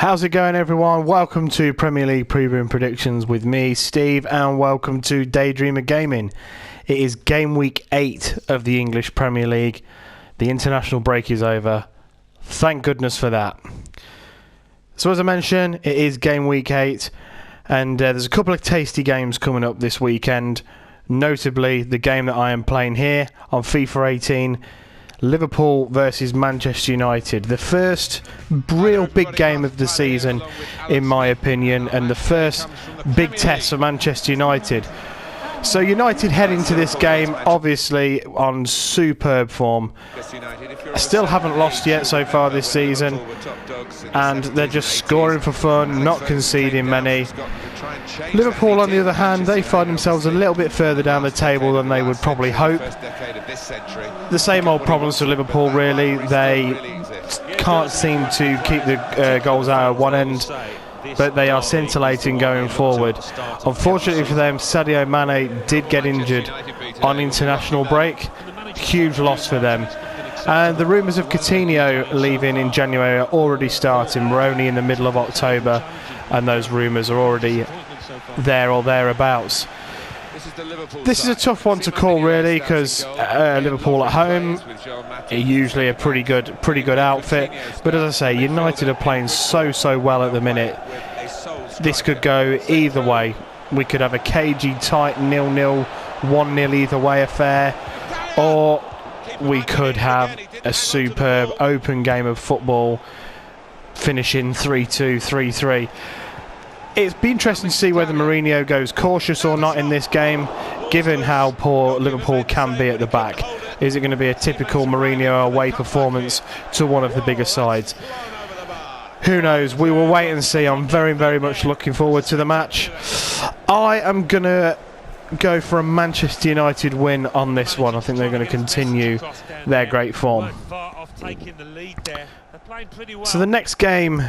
How's it going, everyone? Welcome to Premier League Preview and Predictions with me, Steve, and welcome to Daydreamer Gaming. It is game week 8 of the English Premier League. The international break is over. Thank goodness for that. So as I mentioned, it is game week 8, and there's a couple of tasty games coming up this weekend. Notably, the game that I am playing here on FIFA 18, Liverpool versus Manchester United. The first real big game of the season, in my opinion, and the first big test for Manchester United. So United head into this game, obviously, on superb form. Still haven't lost yet so far this season, and they're just scoring for fun, not conceding many. Liverpool, on the other hand, they find themselves a little bit further down the table than they would probably hope. The same old problems for Liverpool, really. They can't seem to keep the goals out of one end, but they are scintillating going forward. Unfortunately for them, Sadio Mane did get injured on international break. Huge loss for them. And the rumours of Coutinho leaving in January are already starting. We're only in the middle of October, and those rumours are already there or thereabouts. This is a tough one to call, really, because Liverpool at home are usually a pretty good outfit. But as I say, United are playing so well at the minute. This could go either way. We could have a cagey, tight 0-0, 1-0 either way affair, or we could have a superb open game of football finishing 3-2, 3-3. It's been interesting to see whether Mourinho goes cautious or not in this game, given how poor Liverpool can be at the back. Is it going to be a typical Mourinho away performance to one of the bigger sides? Who knows? We will wait and see. I'm very much looking forward to the match. I am going to go for a Manchester United win on this one. I think they're going to continue their great form. So the next game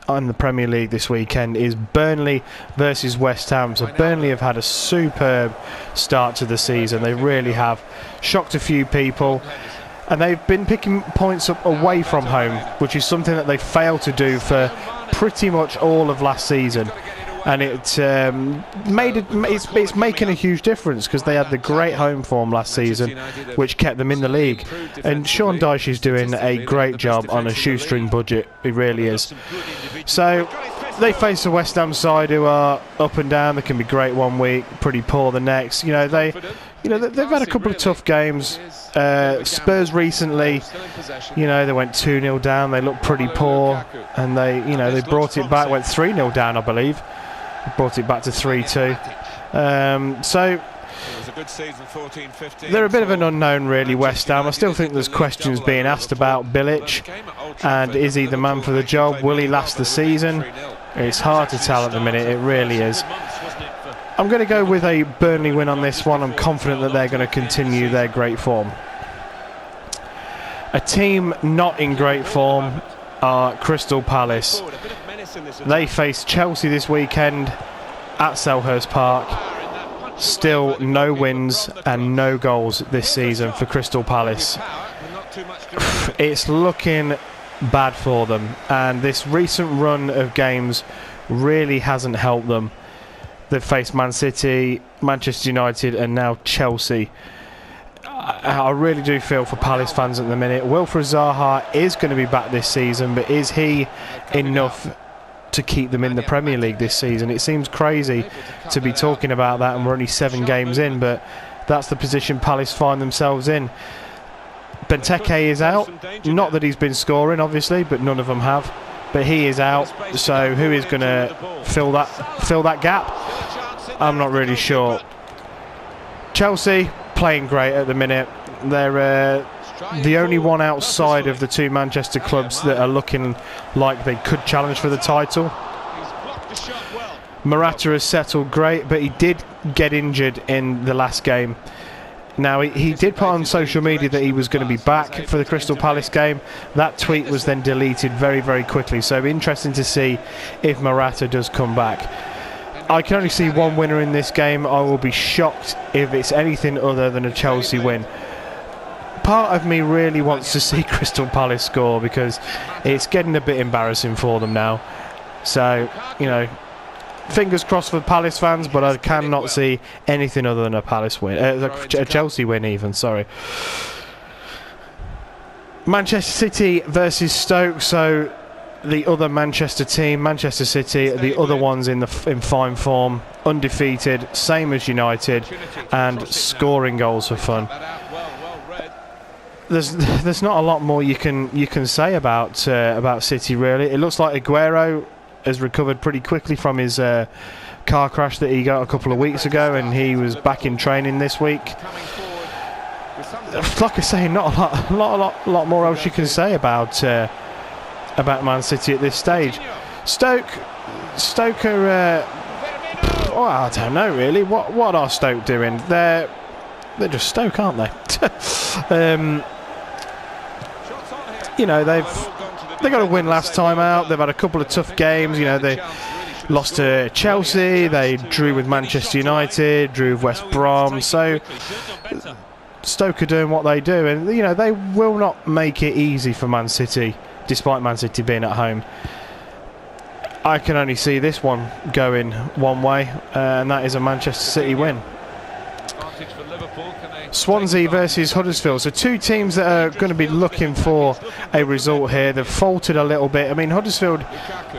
on the Premier League this weekend is Burnley versus West Ham. So Burnley have had a superb start to the season. They really have shocked a few people, and they've been picking points up away from home, which is something that they failed to do for pretty much all of last season. And it's making a huge difference, because they had the great home form last season, which kept them in the league. And Sean Dyche is doing a great job on a shoestring budget. He really is. So they face the West Ham side, who are up and down. They can be great one week, pretty poor the next. They've had a couple of tough games. Spurs recently, they went 2-0 down. They looked pretty poor, and they brought it back. Went 3-0 down, I believe. Brought it back to 3-2. So they're a bit of an unknown, really, West Ham. I still think there's questions being asked about Bilic, and is he the man for the job? Will he last the season? It's hard to tell at the minute, it really is. I'm going to go with a Burnley win on this one. I'm confident that they're going to continue their great form. A team not in great form are Crystal Palace. They face Chelsea this weekend at Selhurst Park. Still no wins and no goals this season for Crystal Palace. It's looking bad for them, and this recent run of games really hasn't helped them. They've faced Man City, Manchester United, and now Chelsea. I really do feel for Palace fans at the minute. Wilfried Zaha is going to be back this season, but is he enough to keep them in the Premier League this season? It seems crazy to be talking about that, and we're only 7 games in, but that's the position Palace find themselves in. Benteke is out. Not that he's been scoring, obviously, but none of them have. But he is out, so who is going to fill that gap? I'm not really sure. Chelsea playing great at the minute. They're the only one outside of the 2 Manchester clubs that are looking like they could challenge for the title. Morata has settled great, but he did get injured in the last game. Now, he did put on social media that he was going to be back for the Crystal Palace game. That tweet was then deleted very quickly, so interesting to see if Morata does come back. I can only see one winner in this game. I will be shocked if it's anything other than a Chelsea win. Part of me really wants to see Crystal Palace score, because it's getting a bit embarrassing for them now. So, you know, fingers crossed for Palace fans, but I cannot see anything other than a Palace win, a Chelsea win even, sorry. Manchester City versus Stoke, so the other Manchester team, Manchester City, the other ones in fine form, undefeated, same as United, and scoring goals for fun. There's not a lot more you can say about City, really. It looks like Aguero has recovered pretty quickly from his car crash that he got a couple of weeks ago, and he was back in training this week. Like I say, not a lot more else you can say about Man City at this stage. Stoke are well, I don't know really. What are Stoke doing? They're just Stoke, aren't they? You know, they got a win last time out. They've had a couple of tough games. You know, they lost to Chelsea. They drew with Manchester United. Drew with West Brom. So Stoke are doing what they do, and you know they will not make it easy for Man City, despite Man City being at home. I can only see this one going one way, and that is a Manchester City win. Swansea versus Huddersfield. So two teams that are going to be looking for a result here. They've faltered a little bit. I mean, Huddersfield,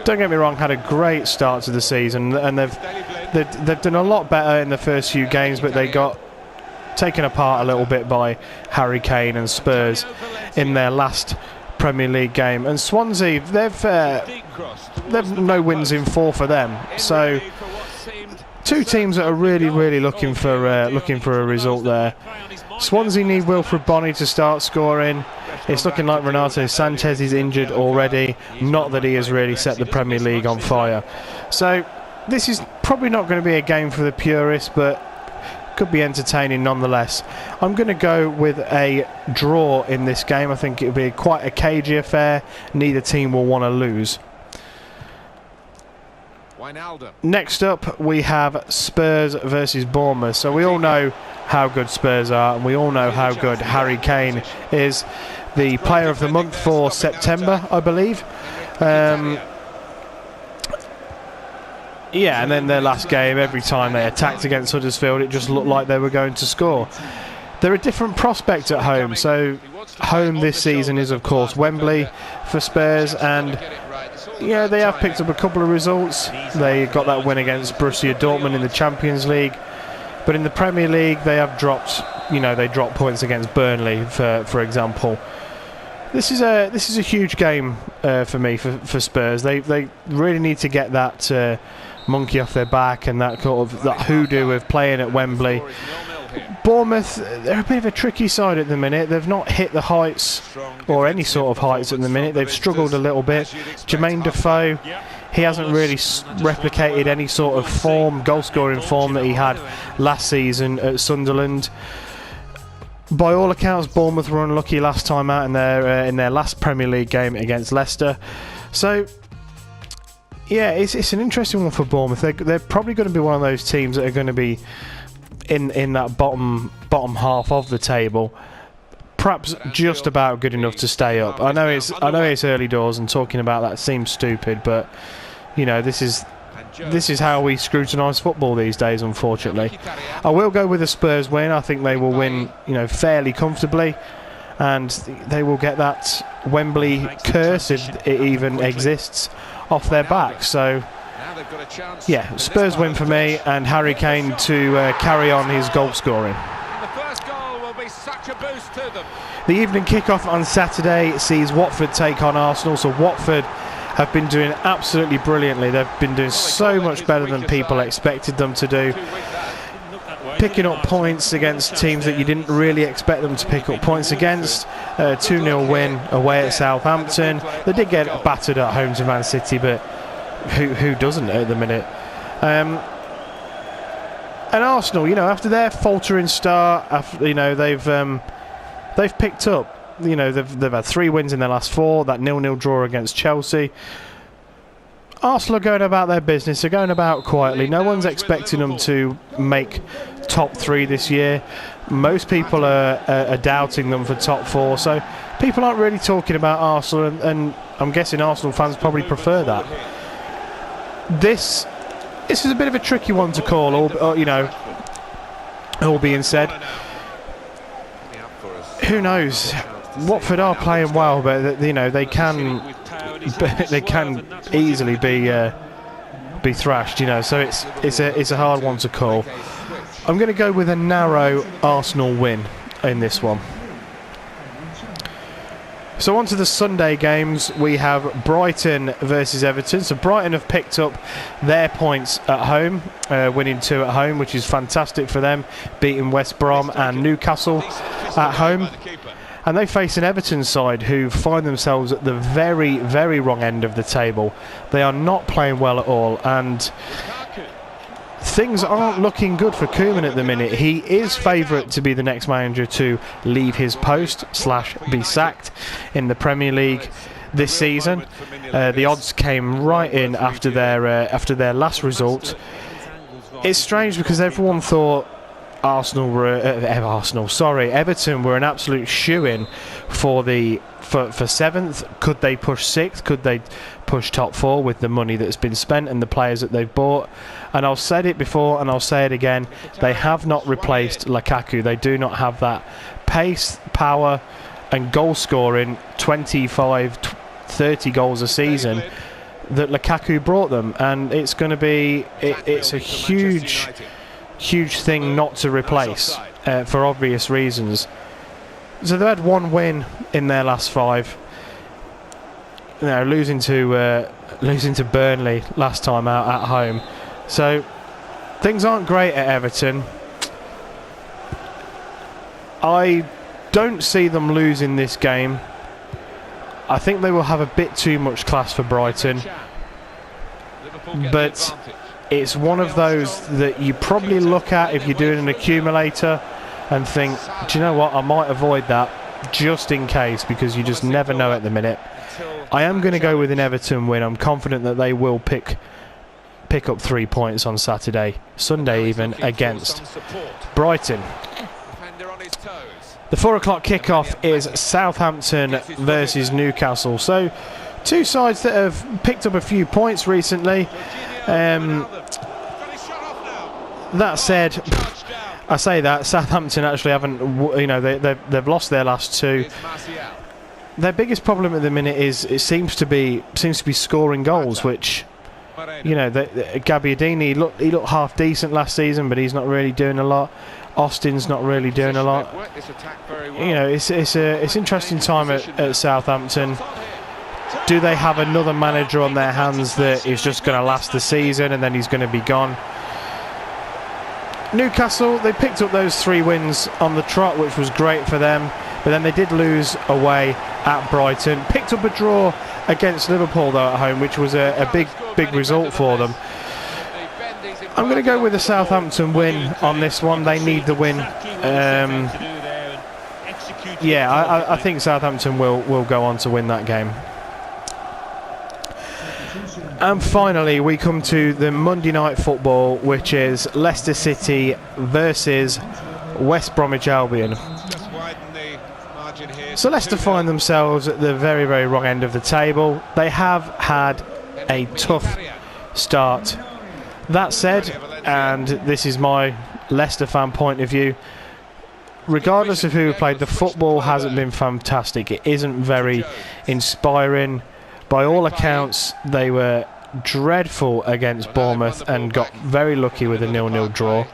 don't get me wrong, had a great start to the season, and they've done a lot better in the first few games, but they got taken apart a little bit by Harry Kane and Spurs in their last Premier League game. And Swansea, they've no wins in 4 for them. So two teams that are really looking for a result there. Swansea need Wilfred Bonney to start scoring. It's looking like Renato Sanchez is injured already. Not that he has really set the Premier League on fire. So this is probably not going to be a game for the purists, but could be entertaining nonetheless. I'm going to go with a draw in this game. I think it'll be quite a cagey affair. Neither team will want to lose. Next up we have Spurs versus Bournemouth. So we all know how good Spurs are, and we all know how good Harry Kane is, the player of the month for September, I believe. Yeah, and then their last game, every time they attacked against Huddersfield, it just looked like they were going to score. They're a different prospect at home. So home this season is, of course, Wembley for Spurs, and yeah, they have picked up a couple of results. They got that win against Borussia Dortmund in the Champions League, but in the Premier League they have dropped. You know, they dropped points against Burnley, for example. This is a huge game for me for Spurs. They really need to get that monkey off their back and that hoodoo of playing at Wembley. Bournemouth, they're a bit of a tricky side at the minute. They've not hit the heights, or any sort of heights at the minute. They've struggled a little bit. Jermaine Defoe, he hasn't really replicated any sort of form, goal-scoring form that he had last season at Sunderland. By all accounts, Bournemouth were unlucky last time out in their last Premier League game against Leicester. So yeah, it's an interesting one for Bournemouth. They're probably going to be one of those teams that are going to be in that bottom half of the table, perhaps just about good enough to stay up. I know it's early doors, and talking about that seems stupid, but you know, this is how we scrutinise football these days, unfortunately. I will go with a Spurs win. I think they will win, you know, fairly comfortably, and they will get that Wembley curse, if it even exists, off their back. So yeah, Spurs win for me, and Harry Kane to carry on his goal scoring. The evening kickoff on Saturday sees Watford take on Arsenal. So Watford have been doing absolutely brilliantly. They've been doing so much better than people expected them to do, picking up points against teams that you didn't really expect them to pick up points against. 2-0 win away at Southampton. They did get battered at home to Man City, but who doesn't at the minute? And Arsenal, you know, after their faltering start, you know, they've picked up. You know, they've had 3 wins in their last 4. That 0-0 draw against Chelsea. Arsenal are going about their business. They're going about quietly. No one's expecting them to make top 3 this year. Most people are doubting them for top 4. So people aren't really talking about Arsenal, and I'm guessing Arsenal fans probably prefer that. this is a bit of a tricky one to call, or, you know, all being said. Who knows? Watford are playing well, but you know they can easily be thrashed. You know, so it's a hard one to call. I'm going to go with a narrow Arsenal win in this one. So on to the Sunday games. We have Brighton versus Everton. So Brighton have picked up their points at home, winning 2 at home, which is fantastic for them, beating West Brom and Newcastle at home. And they face an Everton side who find themselves at the very, very wrong end of the table. They are not playing well at all, and things aren't looking good for Koeman at the minute. He is favourite to be the next manager to leave his post / be sacked in the Premier League this season. The odds came right in after their last result. It's strange because everyone thought Everton were an absolute shoo-in for 7th. Could they push 6th? Could they push top 4 with the money that's been spent and the players that they've bought? And I've said it before and I'll say it again, they have not replaced Lukaku. They do not have that pace, power and goal scoring, 25, 30 goals a season that Lukaku brought them, and it's going to be it's a huge thing not to replace for obvious reasons. So they've had 1 win in their last 5. You know, losing to Burnley last time out at home. So things aren't great at Everton. I don't see them losing this game. I think they will have a bit too much class for Brighton, but it's one of those that you probably look at if you're doing an accumulator and think, do you know what, I might avoid that just in case, because you just never know at the minute. I am going to go with an Everton win. I'm confident that they will pick up 3 points on Sunday even, against Brighton. The 4 o'clock kickoff is Southampton versus Newcastle. So 2 sides that have picked up a few points recently. That said, I say that Southampton actually haven't, you know, they've lost their last 2. Their biggest problem at the minute is it seems to be scoring goals, which, you know, Gabbiadini he looked half decent last season, but he's not really doing a lot. Austin's not really doing a lot. You know, it's interesting time at Southampton. Do they have another manager on their hands that is just going to last the season and then he's going to be gone? Newcastle, they picked up those 3 wins on the trot, which was great for them, but then they did lose away at Brighton. Picked up a draw against Liverpool though at home, which was a big result for them. I'm going to go with a Southampton win on this one. They need the win. Yeah, I think Southampton will go on to win that game. And finally, we come to the Monday night football, which is Leicester City versus West Bromwich Albion. So Leicester find themselves at the very, very wrong end of the table. They have had a tough start. That said, and this is my Leicester fan point of view, regardless of who played, the football hasn't been fantastic. It isn't very inspiring. By all accounts, they were dreadful against Bournemouth and got very lucky with a 0-0 draw.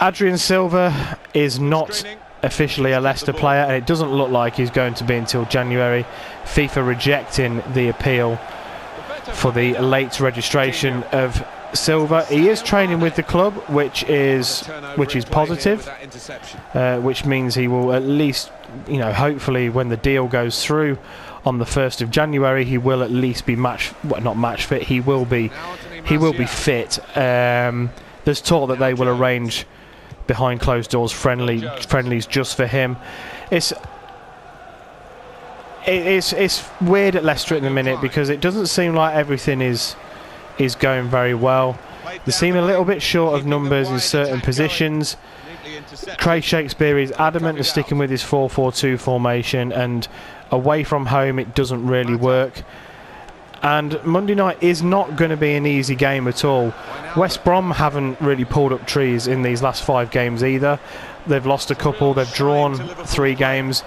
Adrian Silva is not officially a Leicester player, and it doesn't look like he's going to be until January. FIFA rejecting the appeal for the late registration of Silva. He is training with the club, which is positive, which means he will at least, you know, hopefully when the deal goes through on the 1st of January, he will at least be not match fit. He will be fit. There's talk that they will arrange behind closed doors friendlies just for him. It's weird at Leicester at the minute because it doesn't seem like everything is going very well. They seem a little bit short of numbers in certain positions. Craig Shakespeare is adamant to sticking with his 4-4-2 formation, and away from home it doesn't really work. And Monday night is not going to be an easy game at all. West Brom haven't really pulled up trees in these last 5 games either. They've lost a couple, they've drawn 3 games.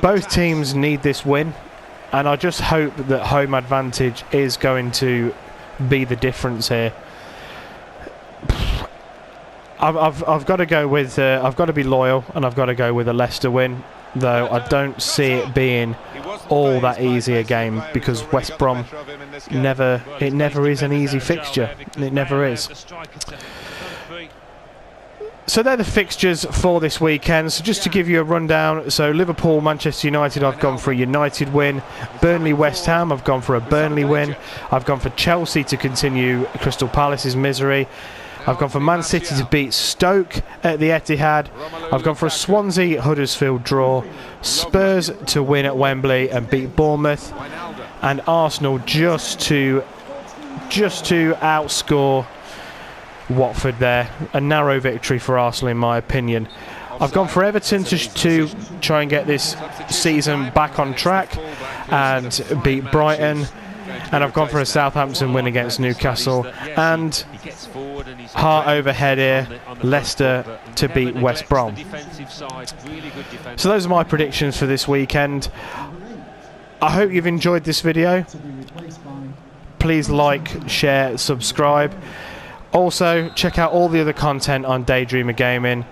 Both teams need this win, and I just hope that home advantage is going to be the difference here. I've got to go with I've got to be loyal, and I've got to go with a Leicester win, though I don't see it being all that easy a game, because West Brom never is an easy fixture. It never is. So they're the fixtures for this weekend. So just to give you a rundown, so Liverpool, Manchester United, I've gone for a United win. Burnley, West Ham, I've gone for a Burnley win. I've gone for Chelsea to continue Crystal Palace's misery. I've gone for Man City to beat Stoke at the Etihad. I've gone for a Swansea Huddersfield draw. Spurs to win at Wembley and beat Bournemouth. And Arsenal just to outscore Watford there. A narrow victory for Arsenal in my opinion. I've gone for Everton to try and get this season back on track and beat Brighton. And I've gone for a Southampton win against Newcastle. And heart over head here, Leicester to beat West Brom. So those are my predictions for this weekend. I hope you've enjoyed this video. Please like, share, subscribe. Also, check out all the other content on Daydreamer Gaming,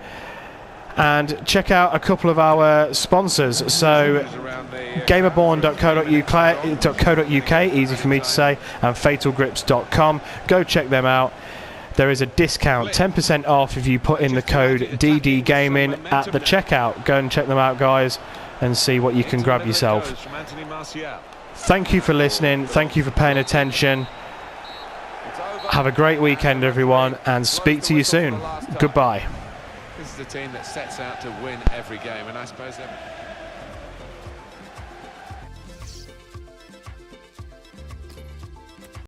and check out a couple of our sponsors. So, gamerborn.co.uk, easy for me to say, and fatalgrips.com. Go check them out. There is a discount, 10% off if you put in the code DDGaming at the checkout. Go and check them out, guys, and see what you can grab yourself. Thank you for listening. Thank you for paying attention. Have a great weekend, everyone, and speak to you soon. Goodbye. This is a team that sets out to win every game, and I suppose